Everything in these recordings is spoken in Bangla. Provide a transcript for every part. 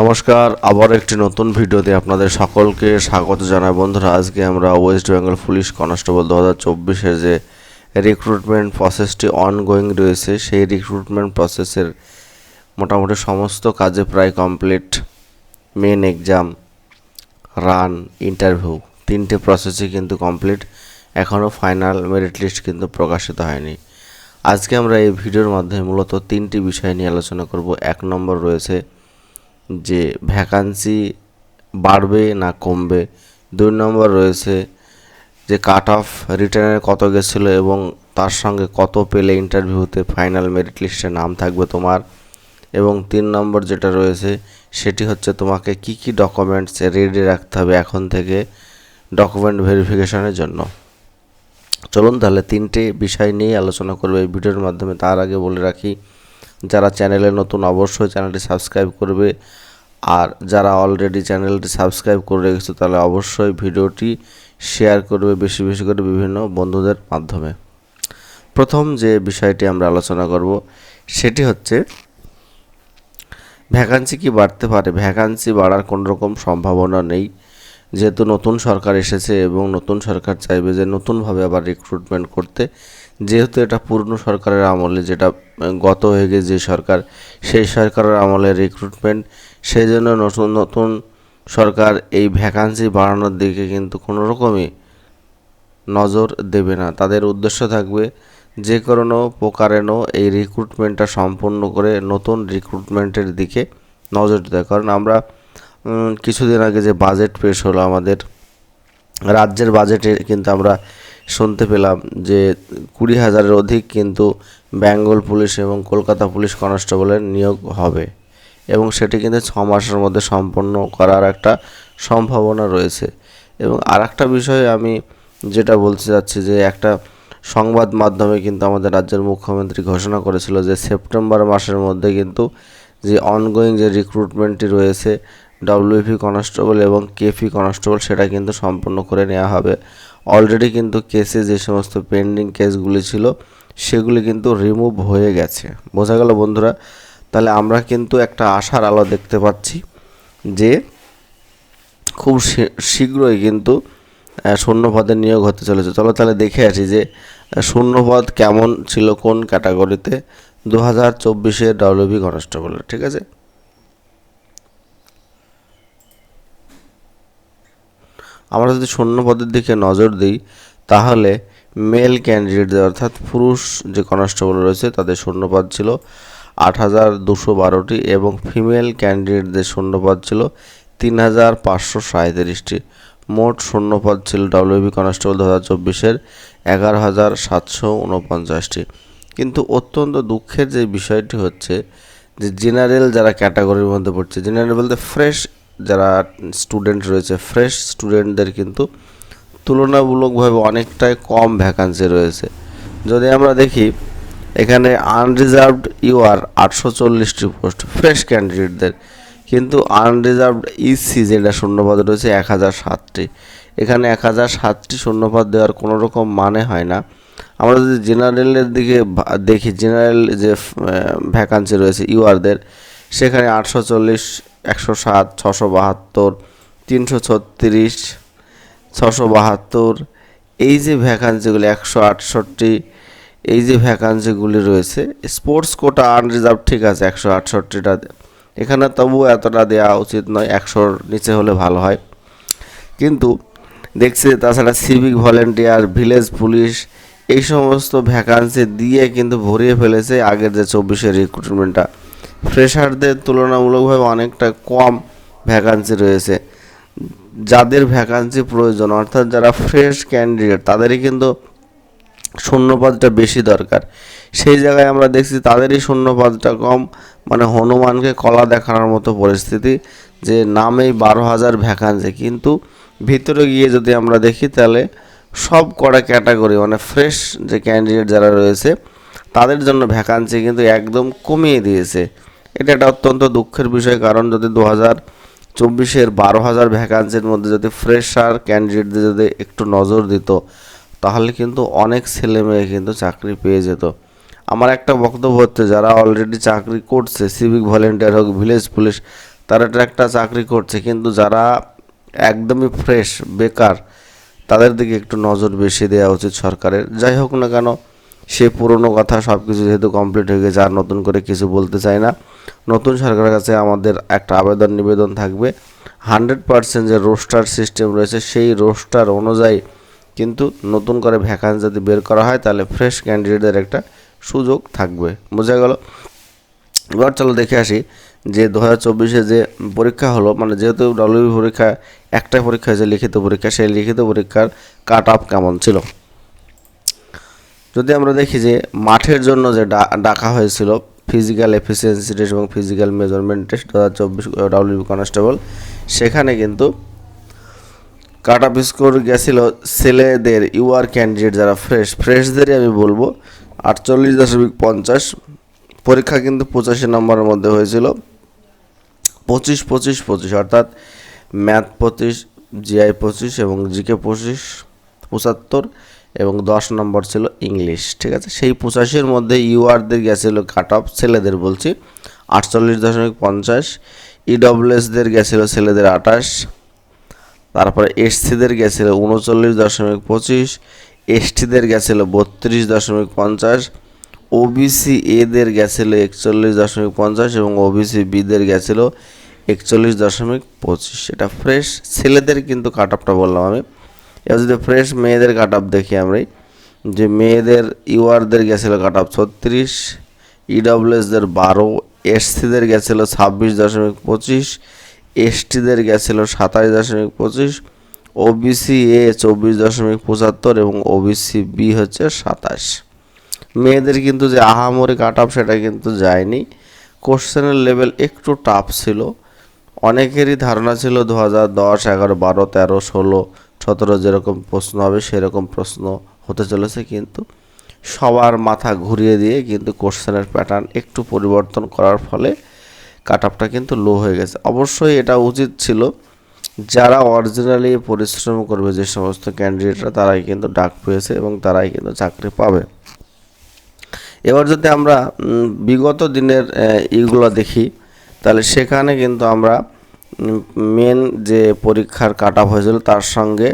নমস্কার, আবার একটি নতুন ভিডিওতে আপনাদের সকলকে স্বাগত জানাই। বন্ধুরা, আজকে আমরা ওয়েস্ট বেঙ্গল পুলিশ কনস্টেবল 2024-এর যে রিক্রুটমেন্ট প্রসেসটি অনগোয়িং রয়েছে, সেই রিক্রুটমেন্ট প্রসেসের মোটামুটি সমস্ত কাজে প্রায় কমপ্লিট। মেন এক্সাম, রান, ইন্টারভিউ, তিনটে প্রসেসই কিন্তু কমপ্লিট। এখনও ফাইনাল মেরিট লিস্ট কিন্তু প্রকাশিত হয়নি। আজকে আমরা এই ভিডিওর মাধ্যমে মূলত তিনটি বিষয় নিয়ে আলোচনা করব। এক নম্বর রয়েছে যে ভ্যাকান্সি বাড়বে না কমবে। 2 নম্বর রয়েছে যে কাট অফ রিটার্নের কত গেছিলো এবং তার সঙ্গে কত পেলে ইন্টারভিউতে ফাইনাল মেরিট লিস্টে নাম থাকবে তোমার। এবং 3 নম্বর যেটা রয়েছে সেটি হচ্ছে তোমাকে কি কি ডকুমেন্টস রেডি রাখতে হবে এখন থেকে ডকুমেন্ট ভেরিফিকেশনের জন্য। চলুন তাহলে তিনটে বিষয় নিয়ে আলোচনা করবো এই ভিডিওর মাধ্যমে। তার আগে বলে রাখি, যারা চ্যানেলে নতুন অবশ্যই চ্যানেলটি সাবস্ক্রাইব করবে, আর যারা অলরেডি চ্যানেলটি সাবস্ক্রাইব করে রেখেছে তাহলে অবশ্যই ভিডিওটি শেয়ার করবে বেশি বেশি করে বিভিন্ন বন্ধুদের মাধ্যমে। প্রথম যে বিষয়টি আমরা আলোচনা করব সেটি হচ্ছে ভ্যাকান্সি কি বাড়তে পারে। ভ্যাকান্সি বাড়ার কোনো রকম সম্ভাবনা নেই, যেহেতু নতুন সরকার এসেছে এবং নতুন সরকার চাইবে যে নতুনভাবে আবার রিক্রুটমেন্ট করতে। যেহেতু এটা পুরনো সরকারের আমলে, যেটা গত হয়ে গেছে যে সরকার, সেই সরকারের আমলে রিক্রুটমেন্ট, সেই জন্য নতুন নতুন সরকার এই ভ্যাকান্সি বাড়ানোর দিকে কিন্তু কোনো রকমই নজর দেবে না। তাদের উদ্দেশ্য থাকবে যে কোনো প্রকারেণ এই রিক্রুটমেন্টটা সম্পূর্ণ করে নতুন রিক্রুটমেন্টের দিকে নজর দিতে। কারণ আমরা কিছুদিন আগে যে বাজেট পেশ হলো আমাদের রাজ্যের বাজেটে, কিন্তু আমরা শুনতে পেলাম যে 20,000-এর অধিক কিন্তু বেঙ্গল পুলিশ এবং কলকাতা পুলিশ কনস্টেবলের নিয়োগ হবে এবং সেটি কিন্তু 6 মাসের মধ্যে সম্পন্ন করার একটা সম্ভাবনা রয়েছে। এবং আর একটা বিষয় আমি যেটা বলতে চাচ্ছি যে একটা সংবাদ মাধ্যমে কিন্তু আমাদের রাজ্যের মুখ্যমন্ত্রী ঘোষণা করেছিল যে সেপ্টেম্বর মাসের মধ্যে কিন্তু যে অনগোয়িং যে রিক্রুটমেন্টটি রয়েছে ডব্লিউপি কনস্টেবল এবং কেপি কনস্টেবল, সেটা কিন্তু সম্পন্ন করে নেওয়া হবে। অলরেডি কিন্তু কেসে যে সমস্ত পেন্ডিং কেসগুলি ছিল সেগুলি কিন্তু রিমুভ হয়ে গেছে। বোঝা গেল বন্ধুরা? তাহলে আমরা কিন্তু একটা আশার আলো দেখতে পাচ্ছি যে খুব শীঘ্রই কিন্তু শূন্যপদে নিয়োগ হতে চলেছে। চলো তাহলে দেখে আসি যে শূন্যপদ কেমন ছিল কোন ক্যাটাগরিতে 2024-এর ডব্লিউপি কনস্টেবলের। ঠিক আছে, আমরা যদি শূন্যপদের দিকে নজর দিই তাহলে মেল ক্যান্ডিডেটদের অর্থাৎ পুরুষ যে কনস্টেবল রয়েছে তাদের শূন্যপদ ছিল 8,212টি এবং ফিমেল ক্যান্ডিডেটদের শূন্যপদ ছিল 3,537টি। মোট শূন্যপদ ছিল ডব্লিউবি কনস্টেবল 2024-এর 11,749টি। কিন্তু অত্যন্ত দুঃখের যে বিষয়টি হচ্ছে যে জেনারেল যারা ক্যাটাগরির মধ্যে পড়ছে, জেনারেল বলতে ফ্রেশ যারা স্টুডেন্ট রয়েছে, ফ্রেশ স্টুডেন্টদের কিন্তু তুলনামূলকভাবে অনেকটাই কম ভ্যাকান্সি রয়েছে। যদি আমরা দেখি এখানে আনরিজার্ভড ইউআর 840টি পোস্ট ফ্রেশ ক্যান্ডিডেটদের, কিন্তু আনরিজার্ভড ইসি যেটা শূন্যপদ রয়েছে 1,007টি। এখানে 1,007টি শূন্যপদ দেওয়ার কোনো রকম মানে হয় না। আমরা যদি জেনারেলের দিকে দেখি, জেনারেল যে ভ্যাকান্সি রয়েছে ইউআরদের, সেখানে 840, 107, 672, 336, 672, এই যে ভ্যাকান্সিগুলি 168, এই যে ভ্যাকান্সিগুলি রয়েছে। স্পোর্টস কোটা আনরিজার্ভ ঠিক আছে 168টা, এখানে তবুও এতটা দেওয়া উচিত নয়, 100-র নিচে হলে ভালো হয়। কিন্তু দেখছি তাছাড়া সিভিক ভলেন্টিয়ার, ভিলেজ পুলিশ, এই সমস্ত ভ্যাকান্সি দিয়ে কিন্তু ভরিয়ে ফেলেছে আগের যে 24-এর রিক্রুটমেন্টটা। ফ্রেশারদের তুলনামূলকভাবে অনেকটা কম ভ্যাকান্সি রয়েছে। যাদের ভ্যাকান্সি প্রয়োজন অর্থাৎ যারা ফ্রেশ ক্যান্ডিডেট তাদেরই কিন্তু শূন্যপদটা বেশি দরকার, সেই জায়গায় আমরা দেখছি তাদেরই শূন্যপদটা কম। মানে হনুমানকে কলা দেখানোর মতো পরিস্থিতি যে নামেই 12,000 ভ্যাকান্সি, কিন্তু ভিতরে গিয়ে যদি আমরা দেখি তাহলে সব কটা ক্যাটাগরি মানে ফ্রেশ যে ক্যান্ডিডেট যারা রয়েছে তাদের জন্য ভ্যাকান্সি কিন্তু একদম কমিয়ে দিয়েছে। এটা একটা অত্যন্ত দুঃখের বিষয়। কারণ যদি 2024-এর 12,000 ভ্যাকান্সির মধ্যে যদি ফ্রেশার ক্যান্ডিডেটদের যদি একটু নজর দিত তাহলে কিন্তু অনেক ছেলে মেয়ে কিন্তু চাকরি পেয়ে যেত। আমার একটা বক্তব্য হচ্ছে, যারা অলরেডি চাকরি করছে সিভিক ভলেন্টিয়ার হোক, ভিলেজ পুলিশ, তারা একটা চাকরি করছে, কিন্তু যারা একদমই ফ্রেশ বেকার তাদের দিকে একটু নজর বেশি দেওয়া উচিত সরকারের। যাই হোক না কেন, সে পুরনো কথা সব কিছু যেহেতু কমপ্লিট হয়ে গেছে, আর নতুন করে কিছু বলতে চাই না। নতুন সরকারের কাছে আমাদের একটা নিবেদন থাকবে, 100% যে রোস্টার সিস্টেম রয়েছে সেই রোস্টার অনুযায়ী কিন্তু নতুন করে ভ্যাকান্সি যদি বের করা হয় তাহলে ফ্রেশ ক্যান্ডিডেটদের একটা সুযোগ থাকবে। বোঝা গেল? এবার চলো দেখে আসি যে 2024 যে পরীক্ষা হলো, মানে যেহেতু ডব্লিউবি পরীক্ষা একটা পরীক্ষা হয়েছে লিখিত পরীক্ষা, সেই লিখিত পরীক্ষার কাট অফ কেমন ছিল। যদি আমরা দেখি যে মাঠের জন্য যে ডাকা হয়েছিল ফিজিক্যাল এফিসিয়েন্সি টেস্ট এবং physical measurement test 2024 WB constable, সেখানে কিন্তু কাট অফ স্কোর গেছিল ছেলেদের ইউআর ক্যান্ডিডেট যারা ফ্রেশদেরই আমি বলবো 48.50। পরীক্ষা কিন্তু 85 নম্বরের মধ্যে হয়েছিল, 25-25-25, অর্থাৎ ম্যাথ 25, জিআই 25 এবং জিকে 75 এবং 10 নম্বর ছিল ইংলিশ। ঠিক আছে, সেই 85-এর মধ্যে ইউআরদের গেছিল কাট অফ, ছেলেদের বলছি 48.50, ইডব্লিউএসদের গেছিল ছেলেদের 28, তারপরে এসসিদের গেছিল 39.25, এসটিদের গেছিল 32.50, ওবিসি এদের গেছিল 41.50 এবং ওবিসি বিদের গেছিল 41.25। এটা ফ্রেশ ছেলেদের কিন্তু কাট অফটা বললাম আমি। এবার যদি ফ্রেশ মেয়েদের কাট অফ দেখি আমরা, যে মেয়েদের ইউআরদের গেছিল কাট অফ 36, ইডব্লিউএসদের 12, এসসিদের গেছিল 26.25, এসটিদের গেছিল 27.25, ওবিসি এ 24.75 এবং ওবিসি বি হচ্ছে 27। মেয়েদের কিন্তু যে আহামরি কাট অফ সেটা কিন্তু যায়নি। কোশ্চেনের লেভেল একটু টাফ ছিল, অনেকেরই ধারণা ছিল 2010, 11, 12, 13, 16, 17 যেরকম প্রশ্ন হবে সেরকম প্রশ্ন হতে চলেছে, কিন্তু সবার মাথা ঘুরিয়ে দিয়ে কিন্তু কোশ্চেনের প্যাটার্ন একটু পরিবর্তন করার ফলে কাট অফটা কিন্তু লো হয়ে গেছে। অবশ্যই এটা উচিত ছিল, যারা অরিজিনালি পরিশ্রম করবে যে সমস্ত ক্যান্ডিডেটরা তারাই কিন্তু ডাক পেয়েছে এবং তারাই কিন্তু চাকরি পাবে। এবার যদি আমরা বিগত দিনের ইগুলো দেখি তাহলে সেখানে কিন্তু আমরা মেন যে পরীক্ষার কাট অফ হয়েছিল তার সঙ্গে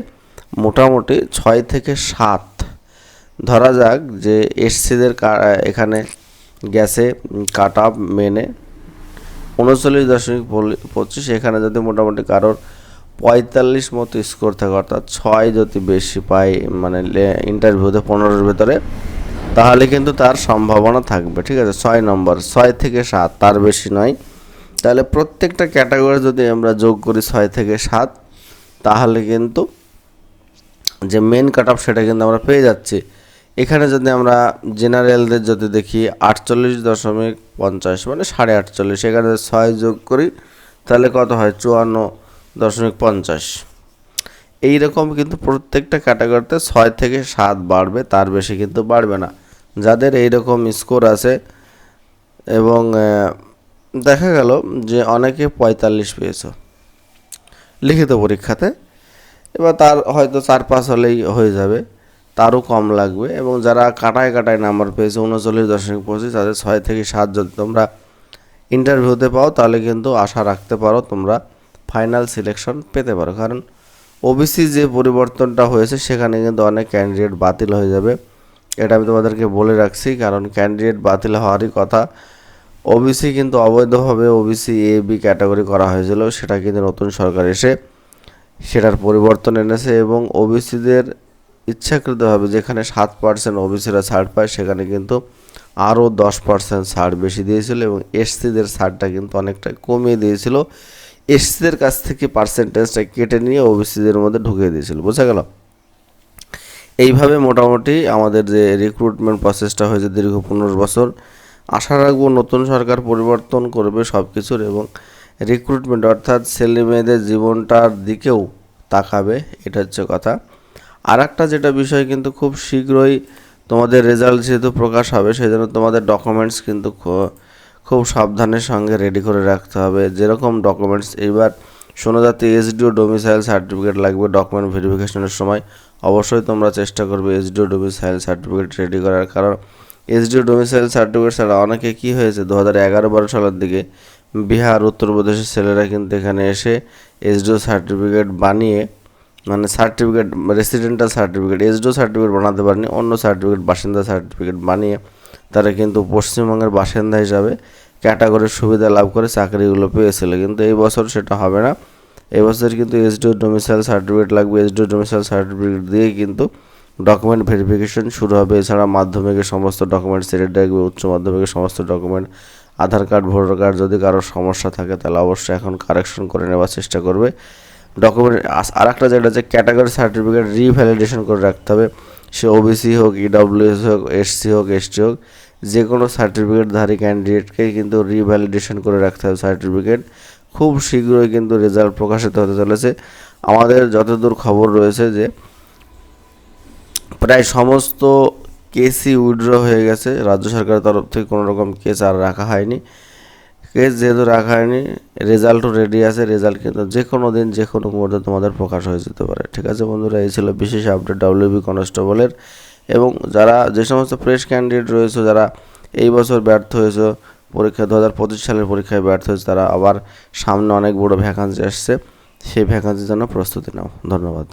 মোটামুটি 6 থেকে 7 ধরা যাক যে এসসিদের এখানে গেছে কাট অফ মেনে 39.25। এখানে যদি মোটামুটি কারোর 45 মতো স্কোর থাকে, অর্থাৎ 6 যদি বেশি পায় মানে ইন্টারভিউতে 15-এর ভেতরে, তাহলে কিন্তু তার সম্ভাবনা থাকবে। ঠিক আছে, 6 নম্বর, 6 থেকে 7, তার বেশি নয়। তাহলে প্রত্যেকটা ক্যাটাগরি যদি আমরা যোগ করি 6 থেকে 7, তাহলে কিন্তু যে মেন কাট অফ সেটা কিন্তু আমরা পেয়ে যাচ্ছি। এখানে যদি আমরা জেনারেলদের যদি দেখি 48.50 মানে 48.5, এখানে 6 যোগ করি তাহলে কত হয় 54.50। এইরকম কিন্তু প্রত্যেকটা ক্যাটাগরিতে 6 থেকে 7 বাড়বে, তার বেশি কিন্তু বাড়বে না। যাদের এইরকম স্কোর আছে এবং দেখা গেল যে অনেকে 45 পেয়েছে লিখিত পরীক্ষাতে, এবার তার হয়তো 4-5 হলেই হয়ে যাবে, তারও কম লাগবে। এবং যারা কাটায় নাম্বার পেয়েছে 39.25, তাদের 6 থেকে 7 যদি তোমরা ইন্টারভিউতে পাও তাহলে কিন্তু আশা রাখতে পারো তোমরা ফাইনাল সিলেকশন পেতে পারো। কারণ ওবিসি যে পরিবর্তনটা হয়েছে সেখানে কিন্তু অনেক ক্যান্ডিডেট বাতিল হয়ে যাবে, এটা আমি তোমাদেরকে বলে রাখছি। কারণ ক্যান্ডিডেট বাতিল হওয়ারই কথা। ওবিসি কিন্তু অবৈধভাবে ওবিসি এ বি ক্যাটাগরি করা হয়েছিল, সেটা কিন্তু নতুন সরকার এসে সেটার পরিবর্তন এনেছে এবং ওবিসিদের ইচ্ছাকৃতভাবে যেখানে 7% ওবিসিরা ছাড় পায় সেখানে কিন্তু আরও 10% ছাড় বেশি দিয়েছিল এবং এসসিদের ছাড়টা কিন্তু অনেকটা কমিয়ে দিয়েছিল। এসসিদের কাছ থেকে পার্সেন্টেজটা কেটে নিয়ে ওবিসিদের মধ্যে ঢুকিয়ে দিয়েছিল। বোঝা গেল? এইভাবে মোটামুটি আমাদের যে রিক্রুটমেন্ট প্রসেসটা হয়েছে দীর্ঘ 15 বছর। আশা রাখবো নতুন সরকার পরিবর্তন করবে সব কিছুর এবং রিক্রুটমেন্ট অর্থাৎ ছেলে মেয়েদের জীবনটার দিকেও তাকাবে, এটা হচ্ছে কথা। আর একটা যেটা বিষয় কিন্তু খুব শীঘ্রই তোমাদের রেজাল্ট যেহেতু প্রকাশ হবে সেই জন্য তোমাদের ডকুমেন্টস কিন্তু খুব সাবধানের সঙ্গে রেডি করে রাখতে হবে। যেরকম ডকুমেন্টস এইবার শোনা যাতে এসডিও ডোমিসাইল সার্টিফিকেট লাগবে ডকুমেন্ট ভেরিফিকেশনের সময়, অবশ্যই তোমরা চেষ্টা করবে এসডিও ডোমিসাইল সার্টিফিকেট রেডি করার। কারণ এসডিও ডোমিসাইল সার্টিফিকেট ছাড়া অনেকে কী হয়েছে 2011-12 সালের দিকে বিহার উত্তরপ্রদেশের ছেলেরা কিন্তু এখানে এসে এসডিও সার্টিফিকেট বানিয়ে, মানে certificate residential certificate, SDO certificate বানাতে পারেনি, অন্য সার্টিফিকেট বাসিন্দা সার্টিফিকেট বানিয়ে তারা কিন্তু পশ্চিমবঙ্গের বাসিন্দা হিসাবে ক্যাটাগরির সুবিধা লাভ করে চাকরিগুলো পেয়েছিল। কিন্তু এই বছর সেটা হবে না। এই বছর কিন্তু এসডিও ডোমিসাইল সার্টিফিকেট লাগবে। এসডিও ডোমিসাইল সার্টিফিকেট দিয়ে কিন্তু ডকুমেন্ট ভেরিফিকেশন শুরু হবে। এছাড়া মাধ্যমিকের সমস্ত ডকুমেন্ট সেট রাখবে, উচ্চ মাধ্যমিকের সমস্ত ডকুমেন্ট, আধার কার্ড, ভোটার কার্ড, যদি কারো সমস্যা থাকে তাহলে অবশ্যই এখন কারেকশন করে নেওয়ার চেষ্টা করবে। ডকুমেন্ট আর একটা যেটা হচ্ছে ক্যাটাগরি সার্টিফিকেট রিভ্যালিডেশন করে রাখতে হবে। সে ওবিসি হোক, ইডব্লিউএস হোক, এসসি হোক, এসটি হোক, যে কোনো সার্টিফিকেটধারী ক্যান্ডিডেটকে কিন্তু রিভ্যালিডেশন করে রাখতে হবে সার্টিফিকেট। খুব শীঘ্রই কিন্তু রেজাল্ট প্রকাশিত হতে চলেছে। আমাদের যতদূর খবর রয়েছে যে প্রায় সমস্ত কেসই উইথড্র হয়ে গেছে। রাজ্য সরকারের তরফ থেকে কোনো রকম কেস আর রাখা হয়নি। কেস যেহেতু রাখা হয়নি, রেজাল্টও রেডি আছে। রেজাল্ট কিন্তু যে কোনো দিন, যে কোনো মুহূর্তে তোমাদের প্রকাশ হয়ে যেতে পারে। ঠিক আছে বন্ধুরা, এই ছিল বিশেষ আপডেট ডাব্লিউবি কনস্টেবলের। এবং যারা যে সমস্ত ফ্রেশ ক্যান্ডিডেট রয়েছে, যারা এই বছর ব্যর্থ হয়েছে পরীক্ষা, 2025 সালের পরীক্ষায় ব্যর্থ হয়েছে, তারা আবার সামনে অনেক বড় ভ্যাকান্সি আসছে, সেই ভ্যাকান্সির জন্য প্রস্তুতি নাও। ধন্যবাদ।